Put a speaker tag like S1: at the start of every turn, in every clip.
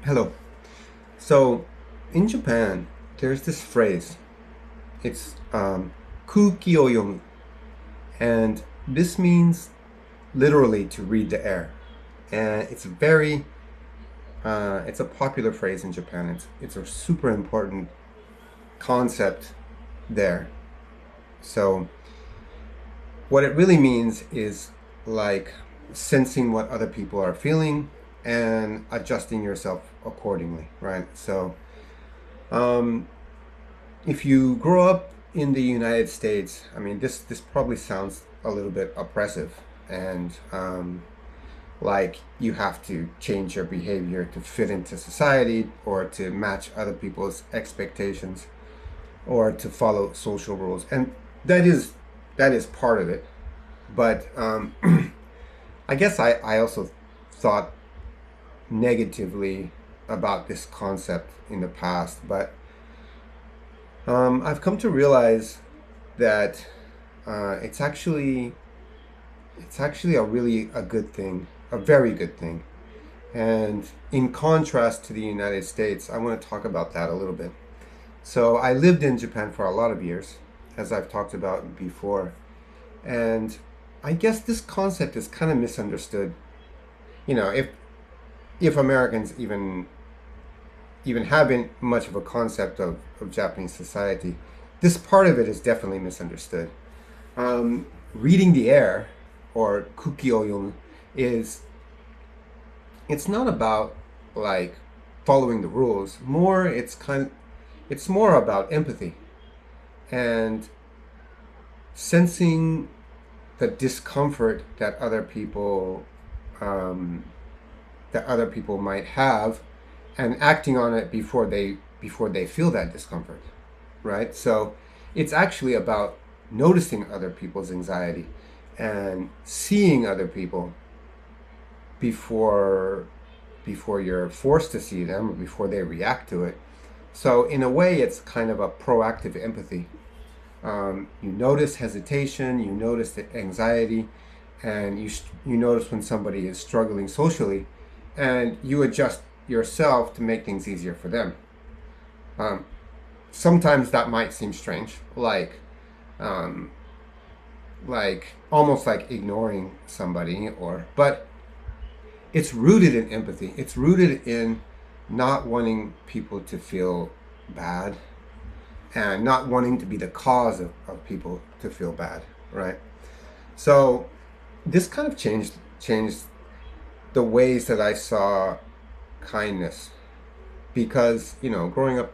S1: Hello. So, in Japan, there's this phrase. It's Kuukiを読む, and this means literally to read the air. And it's a popular phrase in Japan. It's a super important concept there. So, what it really means is like sensing what other people are feeling and adjusting yourself accordingly, right? So, um, if you grow up in the United States, I mean, this probably sounds a little bit oppressive, and like you have to change your behavior to fit into society or to match other people's expectations or to follow social rules, and that is that is part of it. But I guess I also thought negatively about this concept in the past, but I've come to realize that it's actually a good thing, a very good thing. And in contrast to the United States, I want to talk about that a little bit. So I lived in Japan for a lot of years, as I've talked about before, and I guess this concept is kind of misunderstood. You know, if Americans even having much of a concept of Japanese society, this part of it is definitely misunderstood. Reading the air, or kuki o yomu, is it's not about like following the rules. It's more about empathy and sensing the discomfort um, that other people might have and acting on it before they feel that discomfort, right? So it's actually about noticing other people's anxiety and seeing other people before before you're forced to see them or before they react to it. So in a way, it's kind of a proactive empathy. You notice hesitation, you notice the anxiety, and you notice when somebody is struggling socially, and you adjust yourself to make things easier for them. Um, Sometimes that might seem strange, um, like almost like ignoring somebody, but it's rooted in empathy. It's rooted in not wanting people to feel bad and not wanting to be the cause of people to feel bad, right? So this kind of changed the ways that I saw kindness, because growing up,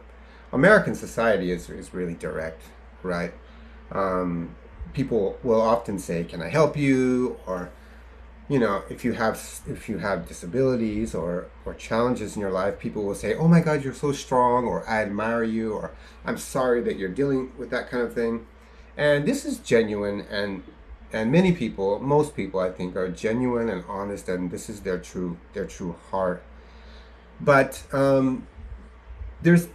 S1: American society is really direct, right? um, People will often say, can I help you? Or if you have disabilities or challenges in your life, people will say, oh my god, you're so strong, or I admire you, or I'm sorry that you're dealing with that kind of thing. And this is genuine, and many people, most people, I think, are genuine and honest, and this is their true heart. But there's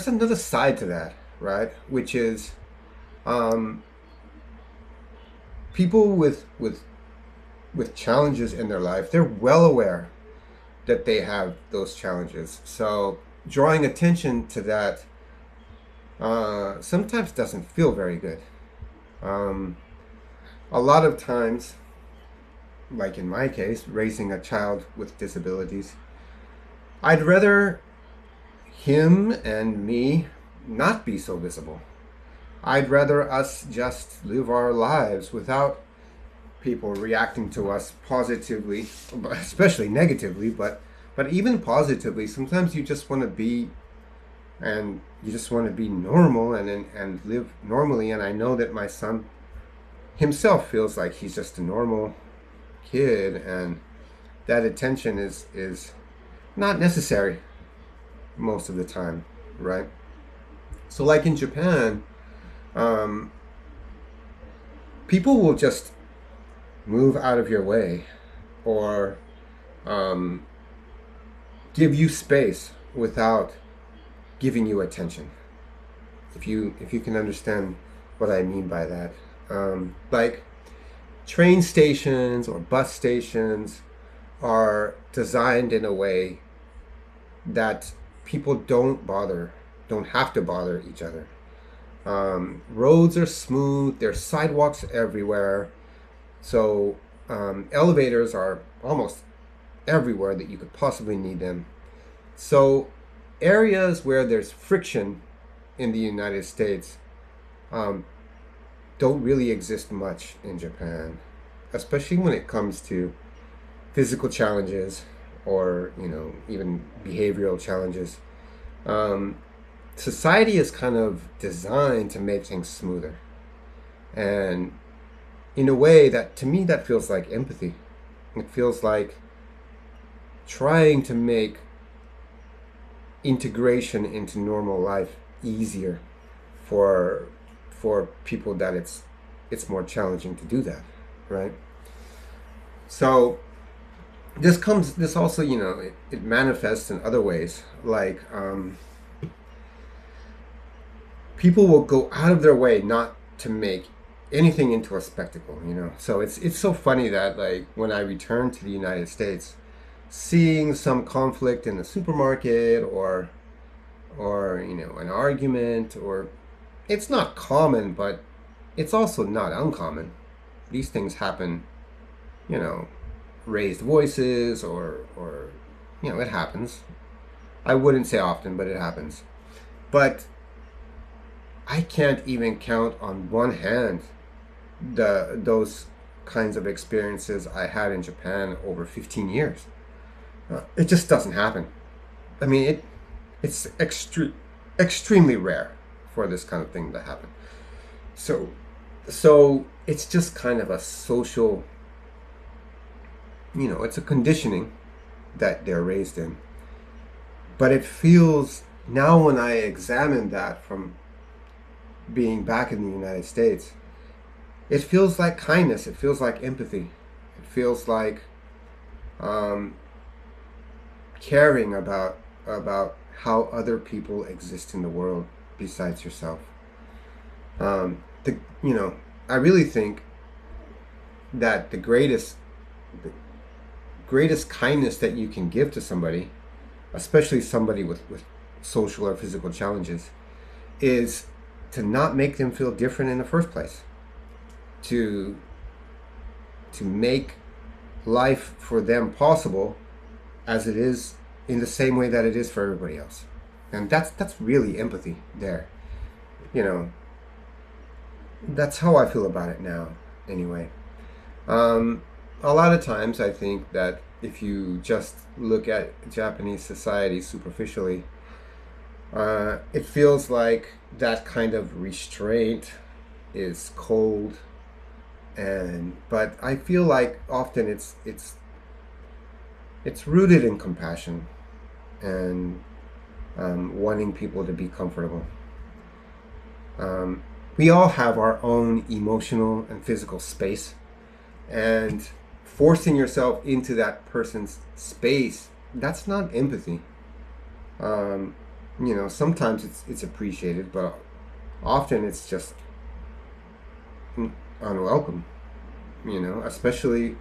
S1: another side to that, right? Which is, um, people with challenges in their life, they're well aware that they have those challenges. So drawing attention to that sometimes doesn't feel very good. Um, a lot of times, like in my case, raising a child with disabilities, I'd rather him and me not be so visible. I'd rather us just live our lives without people reacting to us positively, especially negatively, but even positively. Sometimes you just want to be, and you just want to be normal and live normally. And I know that my son himself feels like he's just a normal kid, and that attention is not necessary most of the time, right? So, like in Japan, um, people will just move out of your way, or um, give you space without giving you attention. If you can understand what I mean by that, like train stations or bus stations are designed in a way that people don't have to bother each other. Roads are smooth, there's sidewalks everywhere, so elevators are almost everywhere that you could possibly need them. So areas where there's friction in the United States um, don't really exist much in Japan, especially when it comes to physical challenges or even behavioral challenges. Um, Society is kind of designed to make things smoother, and in a way that to me that feels like empathy. It feels like trying to make integration into normal life easier for people that it's more challenging to do that, right? So this also it manifests in other ways, like people will go out of their way not to make anything into a spectacle, so it's so funny that, like, when I return to the United States, seeing some conflict in the supermarket, or an argument, or it's not common, but it's also not uncommon. These things happen, you know raised voices, or it happens. I wouldn't say often, but it happens. But I can't even count on one hand those kinds of experiences I had in Japan over 15 years. It just doesn't happen. I mean, it's extremely rare for this kind of thing to happen. So so it's just kind of a social, it's a conditioning that they're raised in. But it feels, now when I examine that from being back in the United States, it feels like kindness. It feels like empathy. It feels like um, caring about how other people exist in the world besides yourself. The I really think that the greatest kindness that you can give to somebody, especially somebody with social or physical challenges, is to not make them feel different in the first place. To make life for them possible as it is, in the same way that it is for everybody else. And that's really empathy there. You know, that's how I feel about it now, anyway. Um, a lot of times I think that if you just look at Japanese society superficially, it feels like that kind of restraint is cold, and but I feel like often it's rooted in compassion and wanting people to be comfortable. We all have our own emotional and physical space, and forcing yourself into that person's space, that's not empathy. Um, Sometimes it's appreciated, but often it's just unwelcome. Especially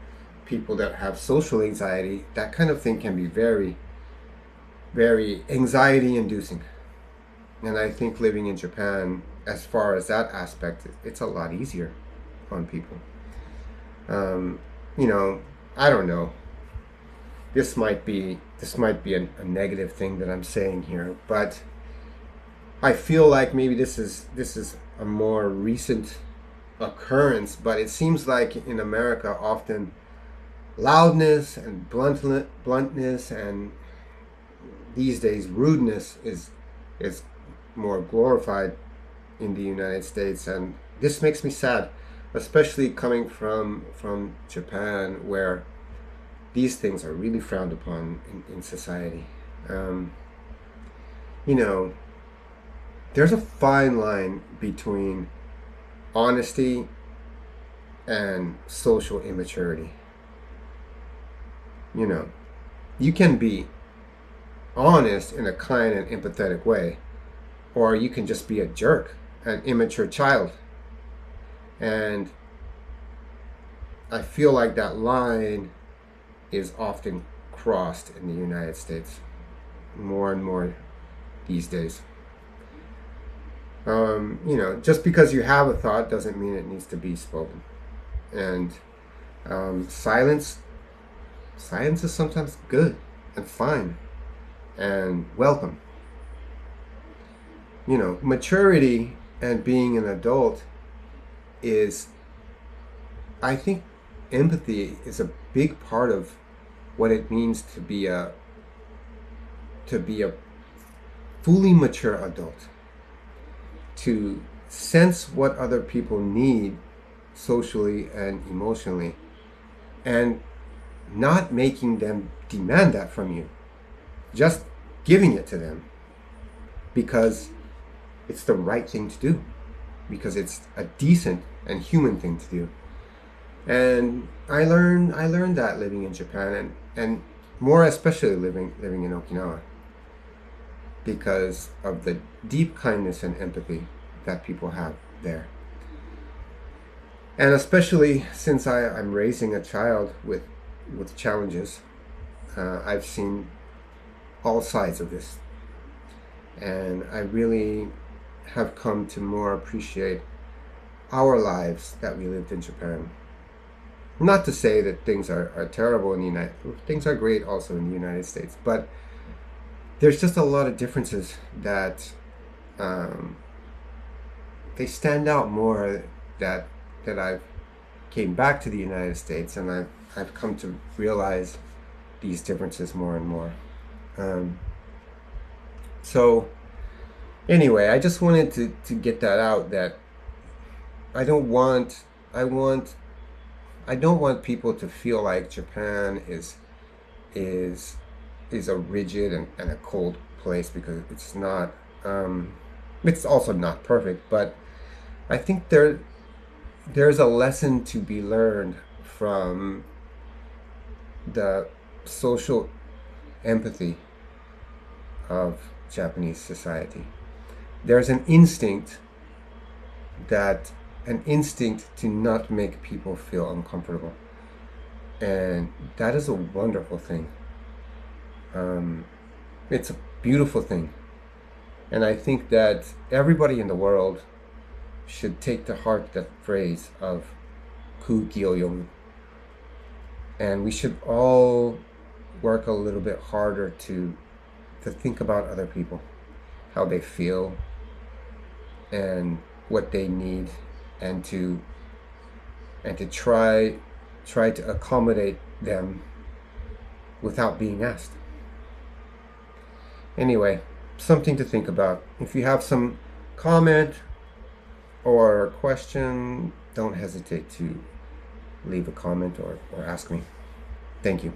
S1: people that have social anxiety. That kind of thing can be very, very anxiety inducing. And I think living in Japan, as far as that aspect, it's a lot easier on people. Um, you know, I don't know. This might be a negative thing that I'm saying here, but I feel like maybe this is a more recent occurrence. But it seems like in America, often loudness and bluntness, and these days rudeness is more glorified in the United States, and this makes me sad, especially coming from Japan, where these things are really frowned upon in society. Um, you know, there's a fine line between honesty and social immaturity. You know, you can be honest in a kind and empathetic way, or you can just be a jerk, an immature child. And I feel like that line is often crossed in the United States. more and more these days. Just because you have a thought doesn't mean it needs to be spoken. And silence is sometimes good and fine and welcome. Maturity and being an adult is, I think, empathy is a big part of what it means to be a fully mature adult, to sense what other people need socially and emotionally, and not making them demand that from you, just giving it to them because it's the right thing to do, because it's a decent and human thing to do. And I learned that living in Japan, and more especially living in Okinawa, because of the deep kindness and empathy that people have there. And especially since I'm raising a child with challenges, I've seen all sides of this. And I really have come to more appreciate our lives that we lived in Japan. Not to say that things are terrible in the United States. Things are great also in the United States. But there's just a lot of differences that they stand out more, that I've came back to the United States, and I've come to realize these differences more and more. So anyway, I just wanted to get that out, that I don't want people to feel like Japan is a rigid and a cold place, because it's not. It's also not perfect, but I think there's a lesson to be learned from the social empathy of Japanese society. There's an instinct to not make people feel uncomfortable, and that is a wonderful thing. It's a beautiful thing, and I think that everybody in the world should take to heart that phrase of Kuukiを読む, and we should all work a little bit harder to think about other people, how they feel, and what they need, and to try to accommodate them without being asked. Anyway, something to think about. If you have some comment or question, don't hesitate to leave a comment or ask me. Thank you.